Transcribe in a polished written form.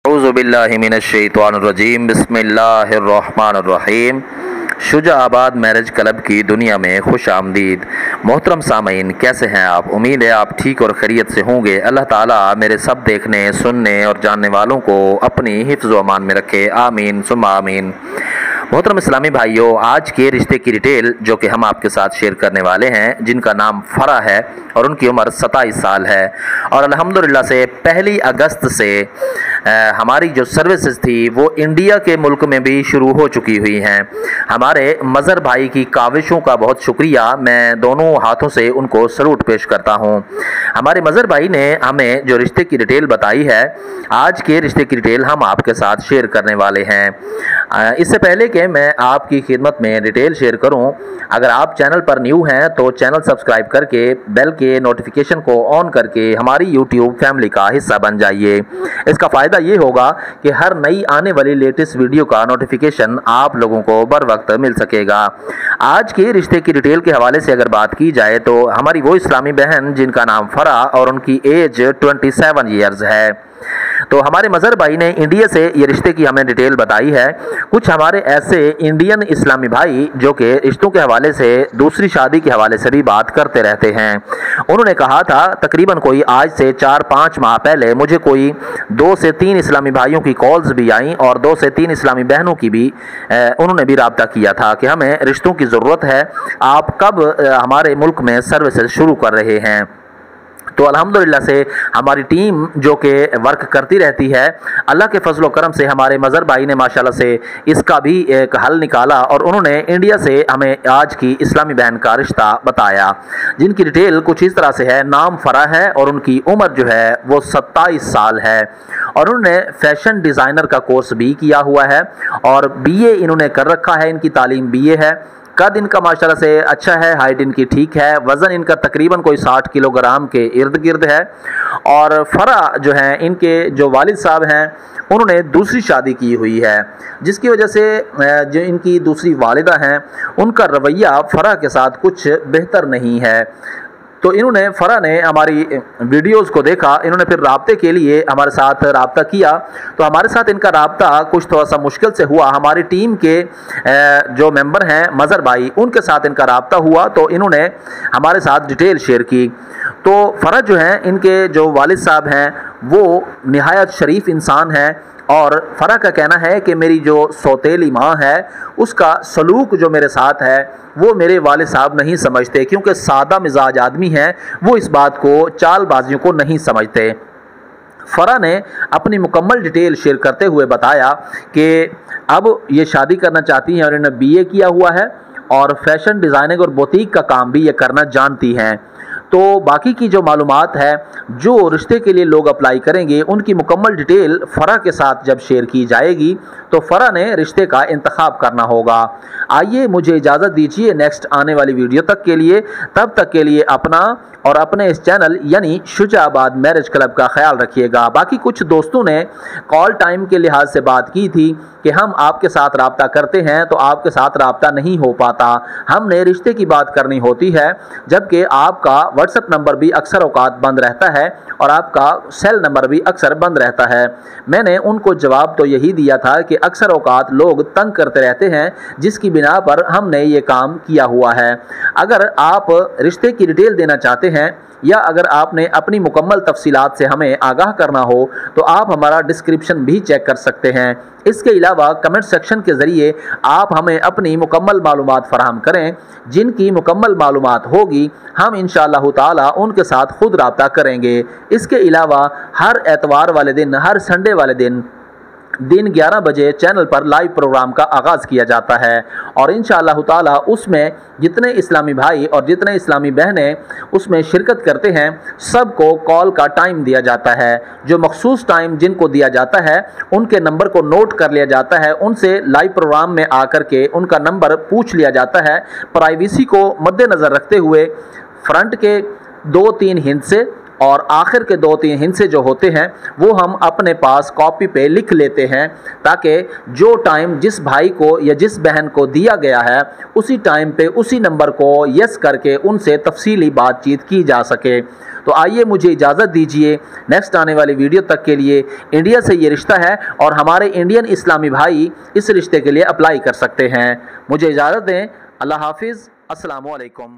अऊज़ु बिल्लाहि मिनश्शैतानिर्रजीम बिस्मिल्लाहिर्रहमानिर्रहीम। शुजाआबाद marriage club की दुनिया में खुश आमदीद। मोहतरम सामीन, कैसे हैं आप? उम्मीद है आप ठीक और खैरियत से होंगे। अल्लाह ताला मेरे सब देखने सुनने और जानने वालों को अपनी हिफ्ज़ व अमान में रखे, आमीन सुम्मा आमीन। मोहतरम इस्लामी भाइयों, आज के रिश्ते की डिटेल जो कि हम आपके साथ शेयर करने वाले हैं, जिनका नाम फरा है और उनकी उम्र 27 साल है और अल्हम्दुलिल्लाह से 1 अगस्त से हमारी जो सर्विसेज थी वो इंडिया के मुल्क में भी शुरू हो चुकी हुई हैं। हमारे मज़हर भाई की काविशों का बहुत शुक्रिया, मैं दोनों हाथों से उनको सलूट पेश करता हूं। हमारे मज़हर भाई ने हमें जो रिश्ते की डिटेल बताई है, आज के रिश्ते की डिटेल हम आपके साथ शेयर करने वाले हैं। इससे पहले कि मैं आपकी खिदमत में डिटेल शेयर करूं, अगर आप चैनल पर न्यू हैं तो चैनल सब्सक्राइब करके बेल के नोटिफिकेशन को ऑन करके हमारी यूट्यूब फैमिली का हिस्सा बन जाइए। इसका फ़ायदा ये होगा कि हर नई आने वाली लेटेस्ट वीडियो का नोटिफिकेशन आप लोगों को बर वक्त मिल सकेगा। आज के रिश्ते की डिटेल के हवाले से अगर बात की जाए तो हमारी वो इस्लामी बहन जिनका नाम फरा और उनकी एज 27 ईयर्स है। तो हमारे मज़हर भाई ने इंडिया से ये रिश्ते की हमें डिटेल बताई है। कुछ हमारे ऐसे इंडियन इस्लामी भाई जो कि रिश्तों के हवाले से, दूसरी शादी के हवाले से भी बात करते रहते हैं। उन्होंने कहा था तकरीबन कोई आज से 4-5 माह पहले मुझे कोई 2 से 3 इस्लामी भाइयों की कॉल्स भी आई और 2 से 3 इस्लामी बहनों की भी उन्होंने भी राब्ता किया था कि हमें रिश्तों की ज़रूरत है, आप कब हमारे मुल्क में सर्विसेज शुरू कर रहे हैं। तो अल्हम्दुलिल्लाह से हमारी टीम जो कि वर्क करती रहती है, अल्लाह के फजल व करम से हमारे मज़हर भाई ने माशाल्लाह से इसका भी एक हल निकाला और उन्होंने इंडिया से हमें आज की इस्लामी बहन का रिश्ता बताया, जिनकी डिटेल कुछ इस तरह से है। नाम फरा है और उनकी उम्र जो है वो 27 साल है और उन्होंने फैशन डिज़ाइनर का कोर्स भी किया हुआ है और BA इन्होंने कर रखा है, इनकी तालीम BA है। कद इनका माशाल्लाह से अच्छा है, हाइट इनकी ठीक है, वज़न इनका तकरीबन कोई 60 किलोग्राम के इर्द गिर्द है। और फरा जो है, इनके जो वालिद साहब हैं उन्होंने दूसरी शादी की हुई है, जिसकी वजह से जो इनकी दूसरी वालिदा हैं उनका रवैया फरा के साथ कुछ बेहतर नहीं है। तो इन्होंने फरा ने हमारी वीडियोस को देखा, इन्होंने फिर राब्ते के लिए हमारे साथ राब्ता किया। तो हमारे साथ इनका राब्ता कुछ थोड़ा सा मुश्किल से हुआ। हमारी टीम के जो मेंबर हैं मज़हर भाई, उनके साथ इनका राब्ता हुआ तो इन्होंने हमारे साथ डिटेल शेयर की। तो फरा जो हैं, इनके जो वालिद साहब हैं वो निहायत शरीफ इंसान हैं और फरा का कहना है कि मेरी जो सौतेली माँ है उसका सलूक जो मेरे साथ है वो मेरे वालिद साहब नहीं समझते, क्योंकि सादा मिजाज आदमी हैं, वो इस बात को, चालबाजियों को नहीं समझते। फरा ने अपनी मुकम्मल डिटेल शेयर करते हुए बताया कि अब ये शादी करना चाहती हैं और इन्होंने BA किया हुआ है और फैशन डिज़ाइनिंग और बुटीक का काम भी ये करना जानती हैं। तो बाकी की जो मालूमात है, जो रिश्ते के लिए लोग अप्लाई करेंगे, उनकी मुकम्मल डिटेल फरा के साथ जब शेयर की जाएगी तो फरा ने रिश्ते का इंतखाब करना होगा। आइए, मुझे इजाज़त दीजिए नेक्स्ट आने वाली वीडियो तक के लिए। तब तक के लिए अपना और अपने इस चैनल यानी शुजाआबाद मैरिज क्लब का ख्याल रखिएगा। बाकी कुछ दोस्तों ने कॉल टाइम के लिहाज से बात की थी कि हम आपके साथ राब्ता करते हैं तो आपके साथ राब्ता नहीं हो पाता, हमने रिश्ते की बात करनी होती है, जबकि आपका व्हाट्सएप नंबर भी अक्सर औकात बंद रहता है और आपका सेल नंबर भी अक्सर बंद रहता है। मैंने उनको जवाब तो यही दिया था कि अक्सर औकात लोग तंग करते रहते हैं, जिसकी बिना पर हमने ये काम किया हुआ है। अगर आप रिश्ते की डिटेल देना चाहते हैं या अगर आपने अपनी मुकम्मल तफसीलात से हमें आगाह करना हो तो आप हमारा डिस्क्रिप्शन भी चेक कर सकते हैं। इसके अलावा कमेंट सेक्शन के ज़रिए आप हमें अपनी मुकम्मल मालूमात फराहम करें। जिनकी मुकम्मल मालूमात होगी हम इंशाअल्लाह ताला उनके साथ खुद राब्ता करेंगे। इसके अलावा हर एतवार वाले दिन, हर संडे वाले दिन 11 बजे चैनल पर लाइव प्रोग्राम का आगाज़ किया जाता है और इंशाअल्लाह ताला उसमें जितने इस्लामी भाई और जितने इस्लामी बहनें उसमें शिरकत करते हैं सबको कॉल का टाइम दिया जाता है। जो मखसूस टाइम जिनको दिया जाता है उनके नंबर को नोट कर लिया जाता है, उनसे लाइव प्रोग्राम में आकर के उनका नंबर पूछ लिया जाता है। प्राइवेसी को मद्देनज़र रखते हुए फ्रंट के 2-3 हिंट से اور آخر کے 2-3 ہندسے جو ہوتے ہیں وہ ہم اپنے پاس کاپی پہ لکھ لیتے ہیں، تاکہ جو ٹائم جس بھائی کو یا جس بہن کو دیا گیا ہے اسی ٹائم پہ اسی نمبر کو یس کر کے ان سے تفصیلی بات چیت کی جا سکے۔ تو آئیے مجھے اجازت دیجئے، نیکسٹ آنے والی ویڈیو تک کے لیے انڈیا سے یہ رشتہ ہے اور ہمارے انڈین اسلامی بھائی اس رشتے کے لیے اپلائی کر سکتے ہیں۔ مجھے اجازت دیں، اللہ حافظ، السلام علیکم۔